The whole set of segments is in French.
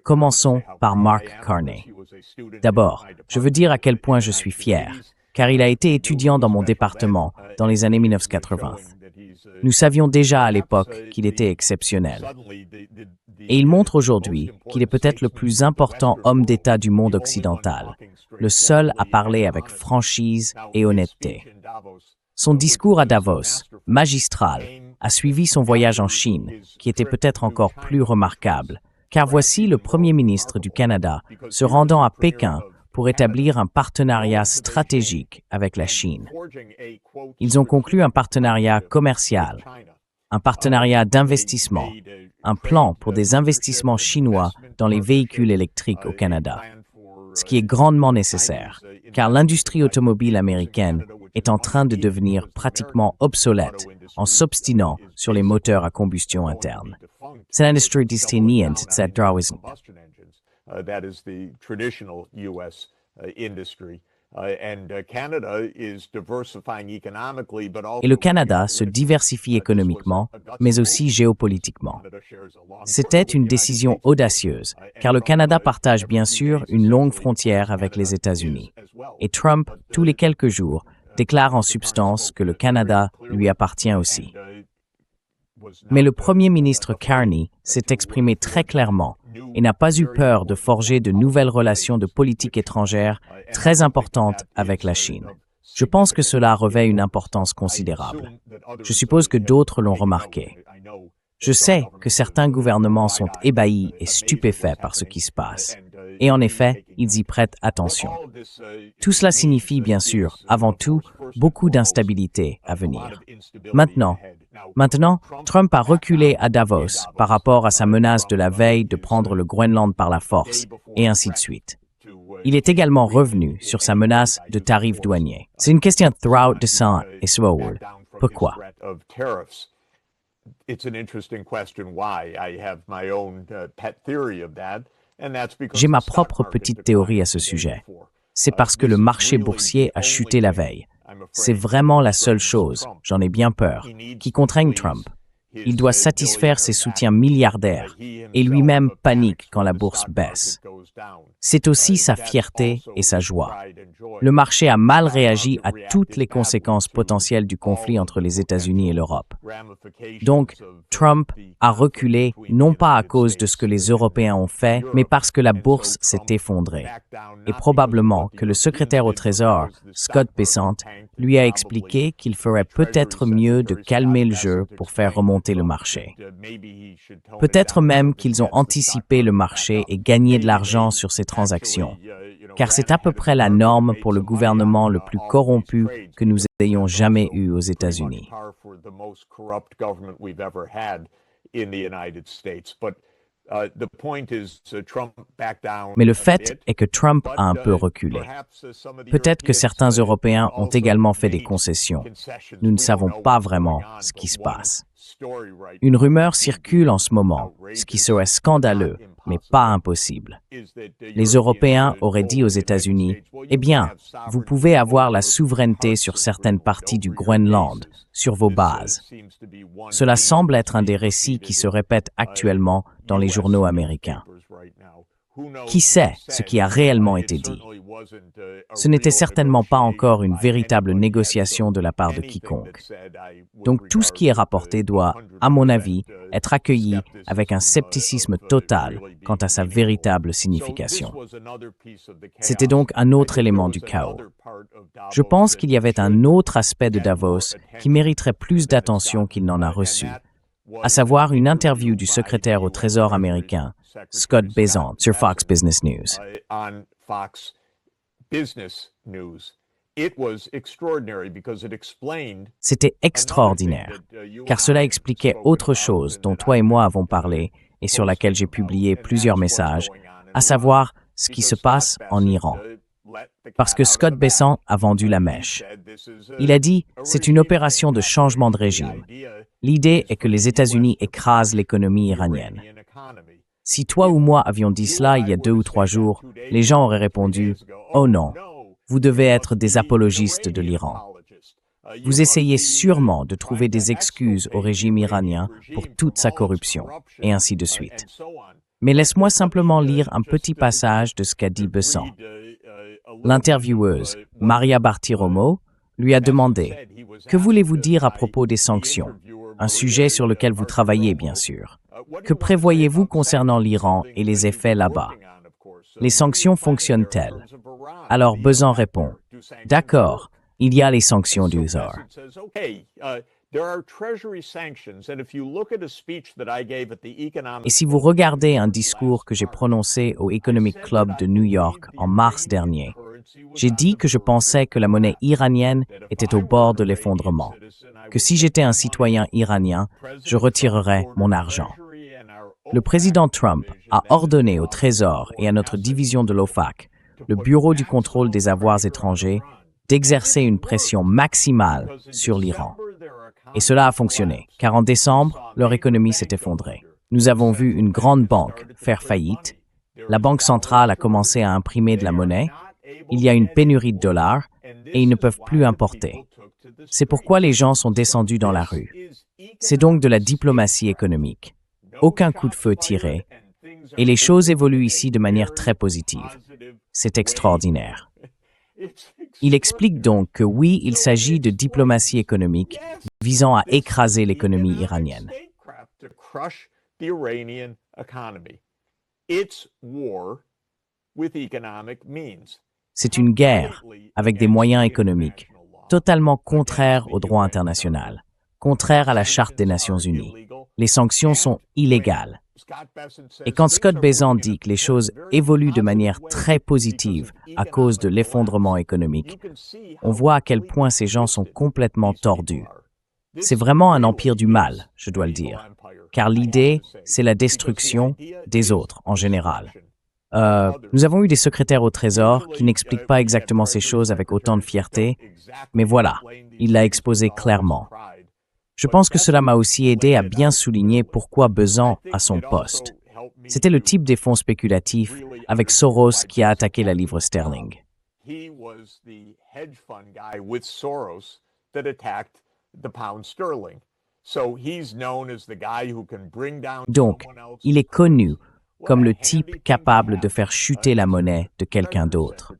Commençons par Mark Carney. D'abord, je veux dire à quel point je suis fier, car il a été étudiant dans mon département dans les années 1980. Nous savions déjà à l'époque qu'il était exceptionnel. Et il montre aujourd'hui qu'il est peut-être le plus important homme d'État du monde occidental, le seul à parler avec franchise et honnêteté. Son discours à Davos, magistral, a suivi son voyage en Chine, qui était peut-être encore plus remarquable, car voici le Premier ministre du Canada se rendant à Pékin pour établir un partenariat stratégique avec la Chine. Ils ont conclu un partenariat commercial, un partenariat d'investissement, un plan pour des investissements chinois dans les véhicules électriques au Canada, ce qui est grandement nécessaire, car l'industrie automobile américaine est en train de devenir pratiquement obsolète en s'obstinant sur les moteurs à combustion interne. Cette industrie distinguée, etc. That is the traditional U.S. industry. Canada is diversifying economically, but also Et le Canada se diversifie économiquement, mais aussi géopolitiquement. C'était une décision audacieuse, car le Canada partage bien sûr une longue frontière avec les États-Unis. Et Trump, tous les quelques jours, déclare en substance que le Canada lui appartient aussi. Mais le Premier ministre Carney s'est exprimé très clairement et n'a pas eu peur de forger de nouvelles relations de politique étrangère très importantes avec la Chine. Je pense que cela revêt une importance considérable. Je suppose que d'autres l'ont remarqué. Je sais que certains gouvernements sont ébahis et stupéfaits par ce qui se passe. Et en effet, ils y prêtent attention. Tout cela signifie, bien sûr, avant tout, beaucoup d'instabilité à venir. Maintenant, Trump a reculé à Davos par rapport à sa menace de la veille de prendre le Groenland par la force, et ainsi de suite. Il est également revenu sur sa menace de tarifs douaniers. C'est une question de throughout descent et sword. Pourquoi? J'ai ma propre petite théorie à ce sujet. C'est parce que le marché boursier a chuté la veille. C'est vraiment la seule chose, j'en ai bien peur, qui contraigne Trump. Il doit satisfaire ses soutiens milliardaires et lui-même panique quand la bourse baisse. C'est aussi sa fierté et sa joie. Le marché a mal réagi à toutes les conséquences potentielles du conflit entre les États-Unis et l'Europe. Donc, Trump a reculé non pas à cause de ce que les Européens ont fait, mais parce que la bourse s'est effondrée. Et probablement que le secrétaire au Trésor, Scott Bessent, lui a expliqué qu'il ferait peut-être mieux de calmer le jeu pour faire remonter le marché. Peut-être même qu'ils ont anticipé le marché et gagné de l'argent sur ces transactions, car c'est à peu près la norme pour le gouvernement le plus corrompu que nous ayons jamais eu aux États-Unis. Mais le fait est que Trump a un peu reculé. Peut-être que certains Européens ont également fait des concessions. Nous ne savons pas vraiment ce qui se passe. Une rumeur circule en ce moment, ce qui serait scandaleux, mais pas impossible. Les Européens auraient dit aux États-Unis, « Eh bien, vous pouvez avoir la souveraineté sur certaines parties du Groenland, sur vos bases. » Cela semble être un des récits qui se répètent actuellement dans les journaux américains. Qui sait ce qui a réellement été dit? Ce n'était certainement pas encore une véritable négociation de la part de quiconque. Donc tout ce qui est rapporté doit, à mon avis, être accueilli avec un scepticisme total quant à sa véritable signification. C'était donc un autre élément du chaos. Je pense qu'il y avait un autre aspect de Davos qui mériterait plus d'attention qu'il n'en a reçu, à savoir une interview du secrétaire au Trésor américain, Scott Bessent, sur Fox Business News. C'était extraordinaire, car cela expliquait autre chose dont toi et moi avons parlé et sur laquelle j'ai publié plusieurs messages, à savoir ce qui se passe en Iran. Parce que Scott Bessent a vendu la mèche. Il a dit « c'est une opération de changement de régime ». L'idée est que les États-Unis écrasent l'économie iranienne. Si toi ou moi avions dit cela il y a 2 ou 3 jours, les gens auraient répondu « Oh non, vous devez être des apologistes de l'Iran ». Vous essayez sûrement de trouver des excuses au régime iranien pour toute sa corruption, et ainsi de suite. Mais laisse-moi simplement lire un petit passage de ce qu'a dit Besant. L'intervieweuse, Maria Bartiromo, lui a demandé « Que voulez-vous dire à propos des sanctions ?» Un sujet sur lequel vous travaillez, bien sûr. Que prévoyez-vous concernant l'Iran et les effets là-bas? Les sanctions fonctionnent-elles? Alors Besant répond « D'accord, il y a les sanctions du tsar. » Et si vous regardez un discours que j'ai prononcé au Economic Club de New York en mars dernier, j'ai dit que je pensais que la monnaie iranienne était au bord de l'effondrement, que si j'étais un citoyen iranien, je retirerais mon argent. Le président Trump a ordonné au Trésor et à notre division de l'OFAC, le Bureau du contrôle des avoirs étrangers, d'exercer une pression maximale sur l'Iran. Et cela a fonctionné, car en décembre, leur économie s'est effondrée. Nous avons vu une grande banque faire faillite. La Banque centrale a commencé à imprimer de la monnaie. Il y a une pénurie de dollars et ils ne peuvent plus importer. C'est pourquoi les gens sont descendus dans la rue. C'est donc de la diplomatie économique. Aucun coup de feu tiré. Et les choses évoluent ici de manière très positive. C'est extraordinaire. Il explique donc que oui, il s'agit de diplomatie économique visant à écraser l'économie iranienne. C'est une guerre avec des moyens économiques, totalement contraires au droit international, contraires à la Charte des Nations Unies. Les sanctions sont illégales. Et quand Scott Bessent dit que les choses évoluent de manière très positive à cause de l'effondrement économique, on voit à quel point ces gens sont complètement tordus. C'est vraiment un empire du mal, je dois le dire, car l'idée, c'est la destruction des autres en général. Nous avons eu des secrétaires au Trésor qui n'expliquent pas exactement ces choses avec autant de fierté, mais voilà, il l'a exposé clairement. Je pense que cela m'a aussi aidé à bien souligner pourquoi Bessent a son poste. C'était le type des fonds spéculatifs avec Soros qui a attaqué la livre sterling. Donc, il est connu comme le type capable de faire chuter la monnaie de quelqu'un d'autre.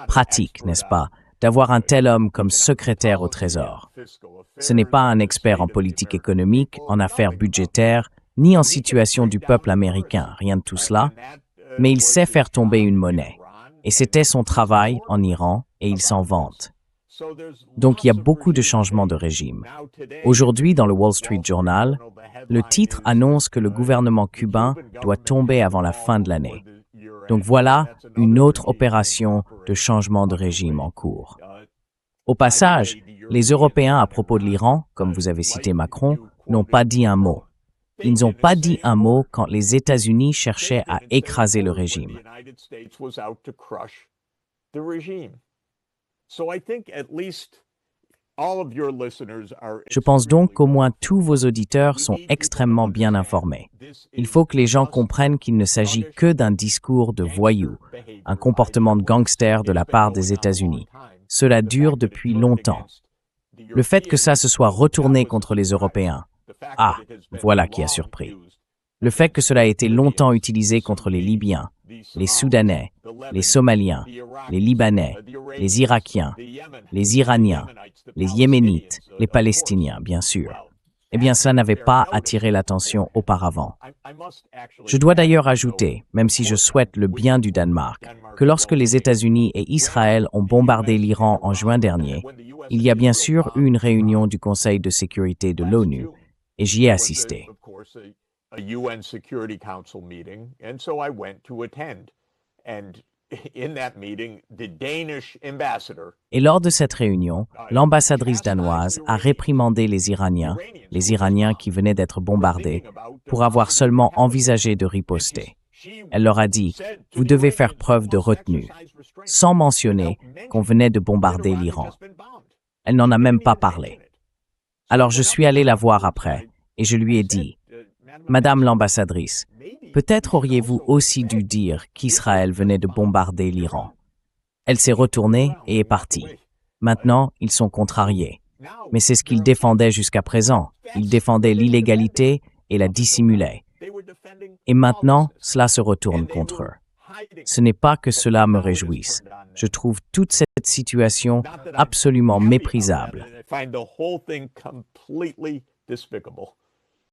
Pratique, n'est-ce pas, d'avoir un tel homme comme secrétaire au Trésor. Ce n'est pas un expert en politique économique, en affaires budgétaires, ni en situation du peuple américain, rien de tout cela, mais il sait faire tomber une monnaie. Et c'était son travail en Iran, et il s'en vante. Donc il y a beaucoup de changements de régime. Aujourd'hui, dans le Wall Street Journal, le titre annonce que le gouvernement cubain doit tomber avant la fin de l'année. Donc voilà une autre opération de changement de régime en cours. Au passage, les Européens à propos de l'Iran, comme vous avez cité Macron, n'ont pas dit un mot. Ils n'ont pas dit un mot quand les États-Unis cherchaient à écraser le régime. Je pense donc qu'au moins tous vos auditeurs sont extrêmement bien informés. Il faut que les gens comprennent qu'il ne s'agit que d'un discours de voyou, un comportement de gangster de la part des États-Unis. Cela dure depuis longtemps. Le fait que ça se soit retourné contre les Européens, voilà qui a surpris. Le fait que cela a été longtemps utilisé contre les Libyens, les Soudanais, les Somaliens, les Libanais, les Irakiens, les Iraniens, les Yéménites, les Palestiniens, bien sûr. Eh bien, cela n'avait pas attiré l'attention auparavant. Je dois d'ailleurs ajouter, même si je souhaite le bien du Danemark, que lorsque les États-Unis et Israël ont bombardé l'Iran en juin dernier, il y a bien sûr eu une réunion du Conseil de sécurité de l'ONU, et j'y ai assisté. Et lors de cette réunion, l'ambassadrice danoise a réprimandé les Iraniens qui venaient d'être bombardés, pour avoir seulement envisagé de riposter. Elle leur a dit « Vous devez faire preuve de retenue », sans mentionner qu'on venait de bombarder l'Iran. Elle n'en a même pas parlé. Alors je suis allé la voir après, et je lui ai dit « Madame l'ambassadrice, peut-être auriez-vous aussi dû dire qu'Israël venait de bombarder l'Iran. » Elle s'est retournée et est partie. Maintenant, ils sont contrariés. Mais c'est ce qu'ils défendaient jusqu'à présent. Ils défendaient l'illégalité et la dissimulaient. Et maintenant, cela se retourne contre eux. Ce n'est pas que cela me réjouisse. Je trouve toute cette situation absolument méprisable.